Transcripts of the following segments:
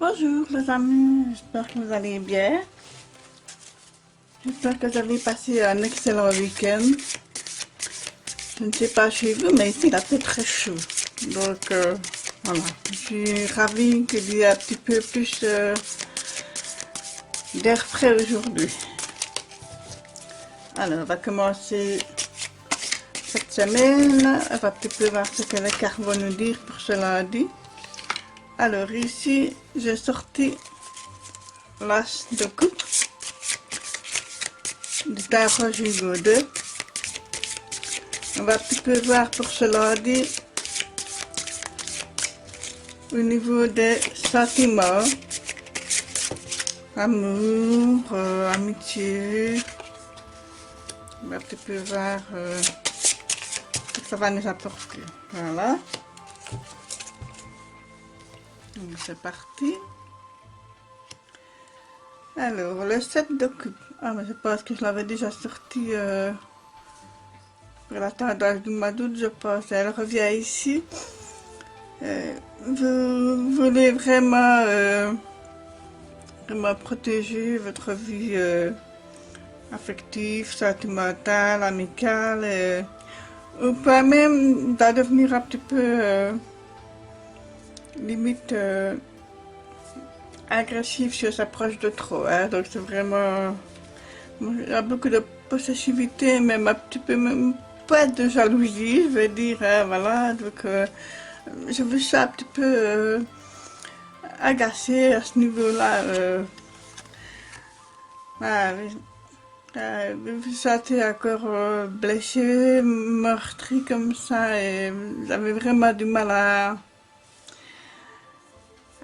Bonjour les amis, j'espère que vous allez bien. J'espère que vous avez passé un excellent week-end. Je ne sais pas chez vous, mais ici il a fait très chaud. Donc voilà, je suis ravie qu'il y ait un petit peu plus d'air frais aujourd'hui. Alors on va commencer cette semaine. On va un petit peu voir ce que les cartes vont nous dire pour ce lundi. Alors ici, j'ai sorti l'as de coupe du tarot Jugo 2. On va un petit peu voir pour ce lundi au niveau des sentiments, amour, amitié. On va un petit peu voir ce que ça va nous apporter. Voilà. Donc c'est parti. Alors, le 7 de coupe. Ah, mais je pense que je l'avais déjà sorti pour la tendance du mois d'août, je pense. Elle revient ici. Vous voulez vraiment, vraiment protéger votre vie affective, sentimentale, amicale. Ou pas même va devenir un petit peu limite agressif si on s'approche de trop. Hein. Donc c'est vraiment... Il y a beaucoup de possessivité, même un petit peu, même pas de jalousie, je vais dire. Hein, voilà, donc je me sens un petit peu agacée à ce niveau-là. Voilà, vous vous sentez encore blessé, meurtri comme ça, et vous avez vraiment du mal à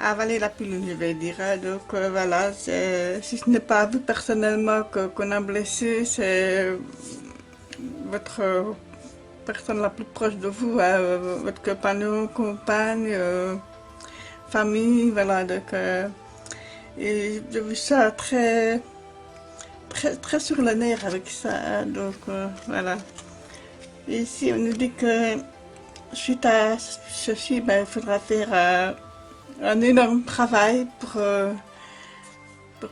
avaler la pilule, je vais dire. Hein. Donc voilà, si ce n'est pas vous personnellement qu'on a blessé, c'est votre personne la plus proche de vous, hein, votre compagnon, compagne, famille, voilà. Donc, et je vous sens très, très, très sur le nerf avec ça. Hein. Donc voilà. Et ici, on nous dit que suite à ceci, ben, il faudra faire un énorme travail pour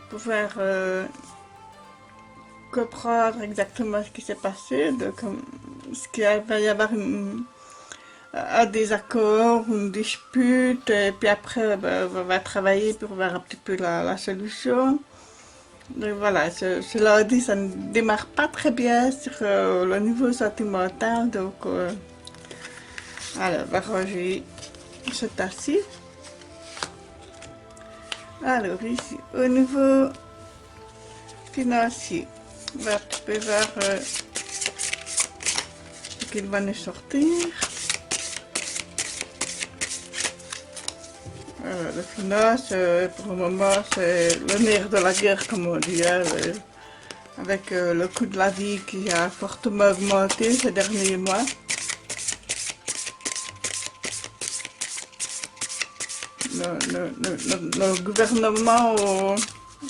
pouvoir comprendre exactement ce qui s'est passé, donc ce qu'il va y avoir un désaccord, une dispute, et puis après ben, on va travailler pour voir un petit peu la solution. Donc voilà, ce lundi ça ne démarre pas très bien sur le niveau sentimental, donc alors on va ranger ce tas-ci. Alors ici, au niveau financier, on va un petit peu voir ce qu'il va nous sortir. Le finance, pour le moment, c'est le nerf de la guerre, comme on dit, hein, avec le coût de la vie qui a fortement augmenté ces derniers mois. Le gouvernement a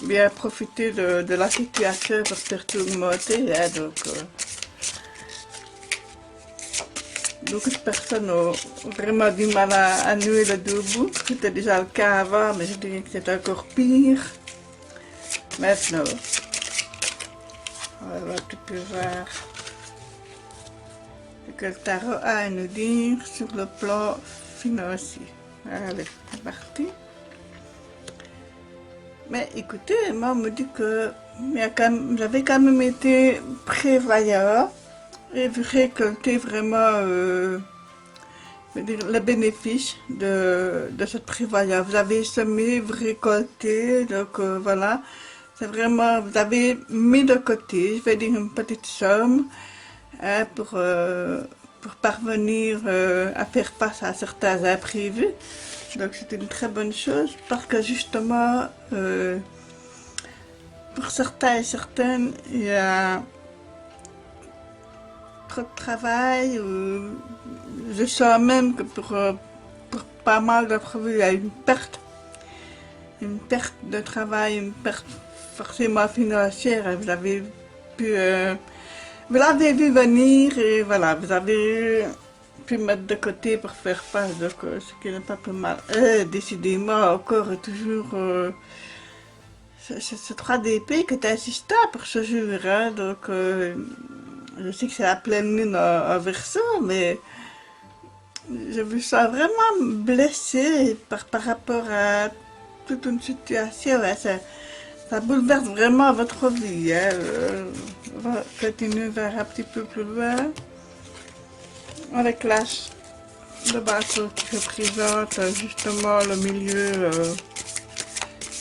bien profité de la situation pour faire tout augmenter. Hein, donc, beaucoup de personnes ont vraiment du mal à nouer le debout. C'était déjà le cas avant, mais je dirais que c'est encore pire maintenant. On va un petit peu voir ce que le tarot a à nous dire sur le plan financier. Allez, c'est parti. Mais écoutez, moi on me dit que j'avais quand même été prévoyant et vu récolter vraiment le bénéfice de cette prévoyance. Vous avez semé, vous récoltez, donc voilà. C'est vraiment, vous avez mis de côté, je vais dire une petite somme hein, pour parvenir à faire face à certains imprévus. Donc c'est une très bonne chose parce que justement, pour certains et certaines, il y a trop de travail. Je sens même que pour pas mal d'entre vous, il y a une perte de travail, une perte forcément financière. Vous avez pu, vous l'avez vu venir et voilà, vous avez puis mettre de côté pour faire face, donc ce qui n'est pas plus mal. Décidément, encore et toujours, c'est 3DP que tu insistes pour ce jour, hein, donc je sais que c'est la pleine lune en verso, mais je me sens vraiment blessée par rapport à toute une situation, hein, ça bouleverse vraiment votre vie, hein, on va continuer vers un petit peu plus loin. Avec l'âge de bateau qui représente justement le milieu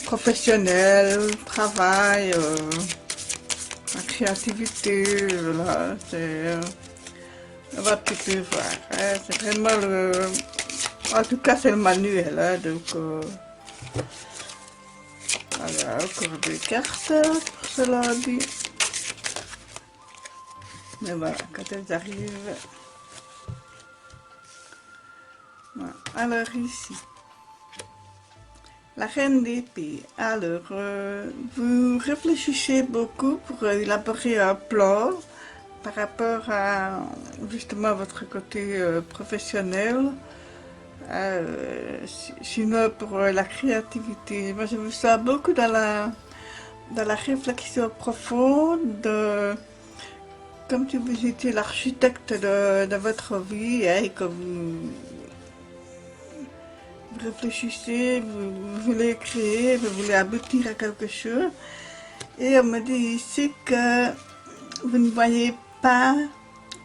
professionnel, le travail, la créativité, voilà, on va tout peu voir, hein, c'est vraiment en tout cas c'est le manuel, hein, donc voilà, encore des cartes pour cela dit, mais voilà, quand elles arrivent. Voilà. Alors ici, la reine d'épée. Alors, vous réfléchissez beaucoup pour élaborer un plan par rapport à justement votre côté professionnel. Sinon, pour la créativité, moi je me sens beaucoup dans la réflexion profonde comme si vous étiez l'architecte de votre vie, hein, et que vous réfléchissez, vous voulez créer, vous voulez aboutir à quelque chose. Et on me dit ici que vous ne voyez pas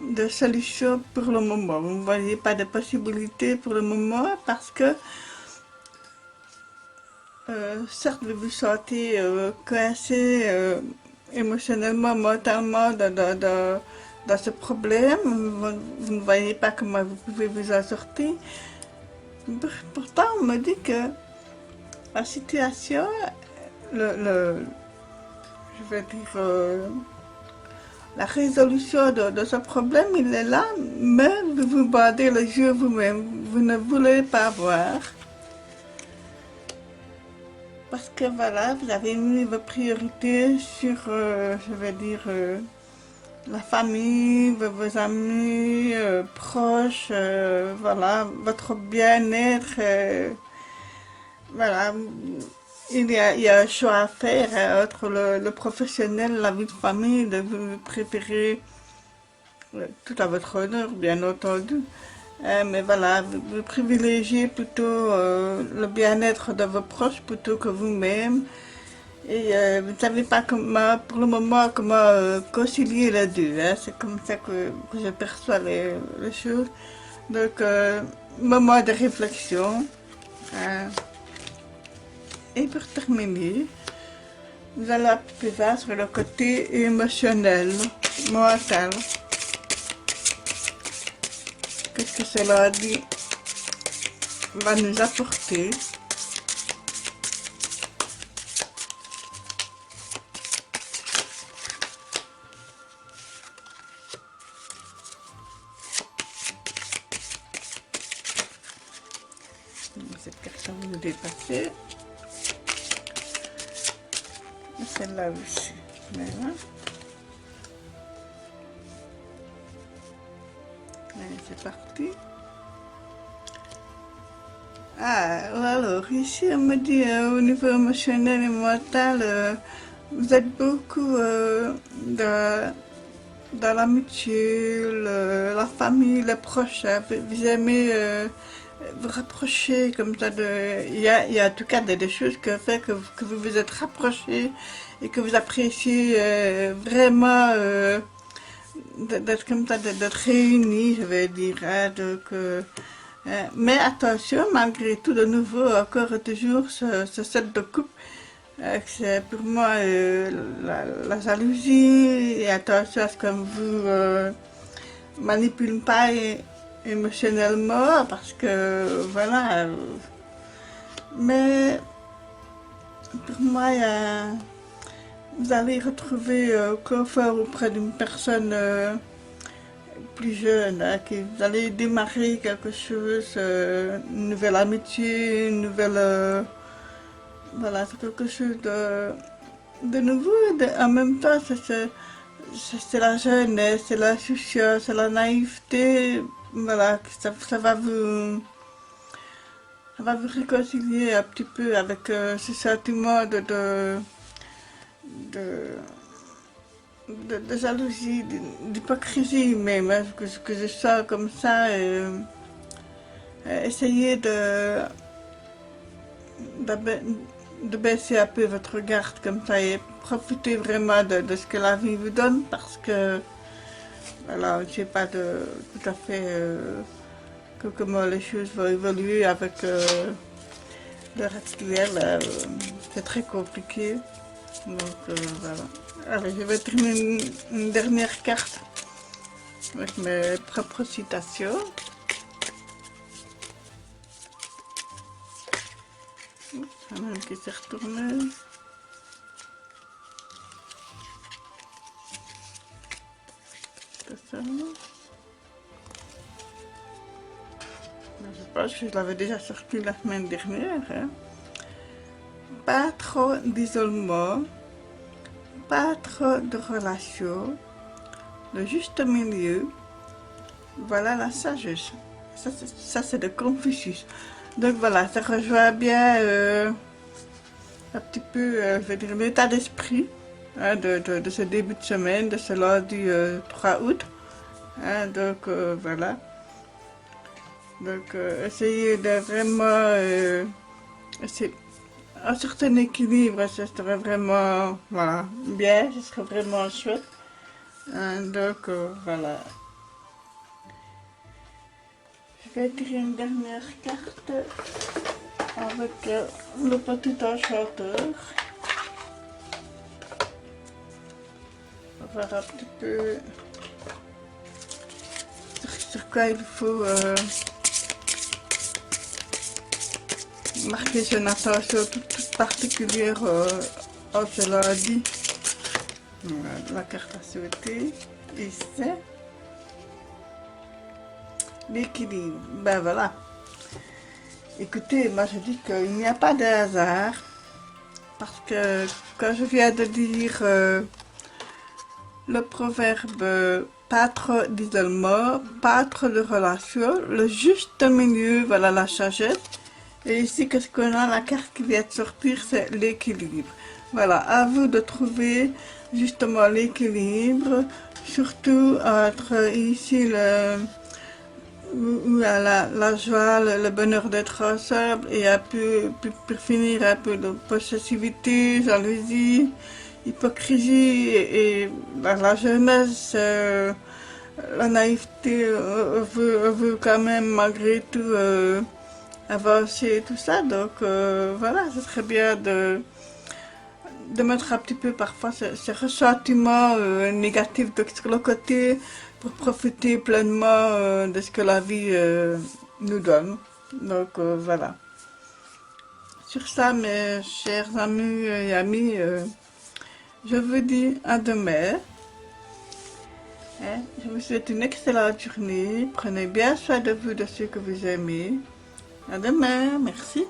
de solution pour le moment. Vous ne voyez pas de possibilité pour le moment parce que certes vous vous sentez coincé émotionnellement, mentalement dans ce problème. Vous ne voyez pas comment vous pouvez vous en sortir. Pourtant, on me dit que la situation, je vais dire, la résolution de ce problème, il est là, mais vous vous bandez le jeu vous-même. Vous ne voulez pas voir. Parce que voilà, vous avez mis vos priorités sur, je vais dire, la famille, vos amis, proches, voilà, votre bien-être, voilà. Il y a un choix à faire hein, entre le professionnel, la vie de famille, de vous préférer tout à votre honneur, bien entendu. Mais voilà, vous privilégiez plutôt le bien-être de vos proches plutôt que vous-même. Et vous ne savez pas comment, pour le moment, comment concilier les deux. Hein. C'est comme ça que je perçois les choses. Donc, moment de réflexion. Et pour terminer, nous allons un peu voir sur le côté émotionnel, mental. Qu'est-ce que cela dit, va nous apporter. Cette carte va nous dépasser. Celle-là aussi. Voilà. Allez, c'est parti. Alors ici on me dit au niveau émotionnel et mental, vous êtes beaucoup dans l'amitié, la famille, les proches. Hein. Vous aimez vous rapprocher comme ça il y a en tout cas des choses que fait que vous vous êtes rapprochés et que vous appréciez vraiment d'être comme ça, d'être réunis, je vais dire. Hein, donc, mais attention, malgré tout, de nouveau, encore et toujours, ce set de coupe, c'est pour moi la jalousie, et attention à ce qu'on vous manipule pas émotionnellement, parce que, voilà, mais pour moi, vous allez retrouver confort auprès d'une personne plus jeune, hein, vous allez démarrer quelque chose, une nouvelle amitié, une nouvelle... voilà, c'est quelque chose de nouveau. En même temps, c'est la jeunesse, c'est l'insouciance, c'est la naïveté. voilà, ça va vous réconcilier un petit peu avec ce sentiment de, de jalousie, d'hypocrisie même, hein, que je sens comme ça. Essayez d'abai- de baisser un peu votre garde comme ça et profitez vraiment de ce que la vie vous donne parce que voilà, je ne sais pas tout à fait comment les choses vont évoluer avec l'heure actuelle. C'est très compliqué. Donc voilà. Allez, je vais terminer une dernière carte avec mes propres citations. Oups, un même qui s'est retourné. C'est ça. Je pense que je l'avais déjà sorti la semaine dernière. Hein. Pas trop d'isolement, pas trop de relations, le juste milieu, voilà la sagesse. Ça c'est de Confucius. Donc voilà, ça rejoint bien un petit peu, je vais dire, l'état d'esprit hein, de ce début de semaine, de ce lundi 3 août. Hein, donc voilà. Donc essayez de vraiment... un certain équilibre, ce serait vraiment voilà, bien, ce serait vraiment chouette. Hein, donc voilà. Je vais tirer une dernière carte avec le petit enchanteur. On va voir un petit peu sur quoi il faut marquer son attention toute particulière en ce lundi. Voilà, la carte à souhaiter. Et c'est l'équilibre. Ben voilà. Écoutez, moi je dis qu'il n'y a pas de hasard. Parce que quand je viens de dire le proverbe pas trop d'isolement, pas trop de relations, le juste milieu, voilà la sagesse. Et ici, qu'est-ce qu'on a? La carte qui vient de sortir, c'est l'équilibre. Voilà, à vous de trouver justement l'équilibre, surtout entre ici la joie, le bonheur d'être ensemble et un peu, pour finir, un peu de possessivité, jalousie, hypocrisie et la jeunesse, la naïveté, on veut quand même malgré tout avancer et tout ça. Donc voilà, ce serait bien de mettre un petit peu parfois ce ressentiment négatif de sur le côté pour profiter pleinement de ce que la vie nous donne. Donc voilà. Sur ça, mes chers amis et amis, je vous dis à demain. Hein? Je vous souhaite une excellente journée. Prenez bien soin de vous, de ceux que vous aimez. À demain. Merci.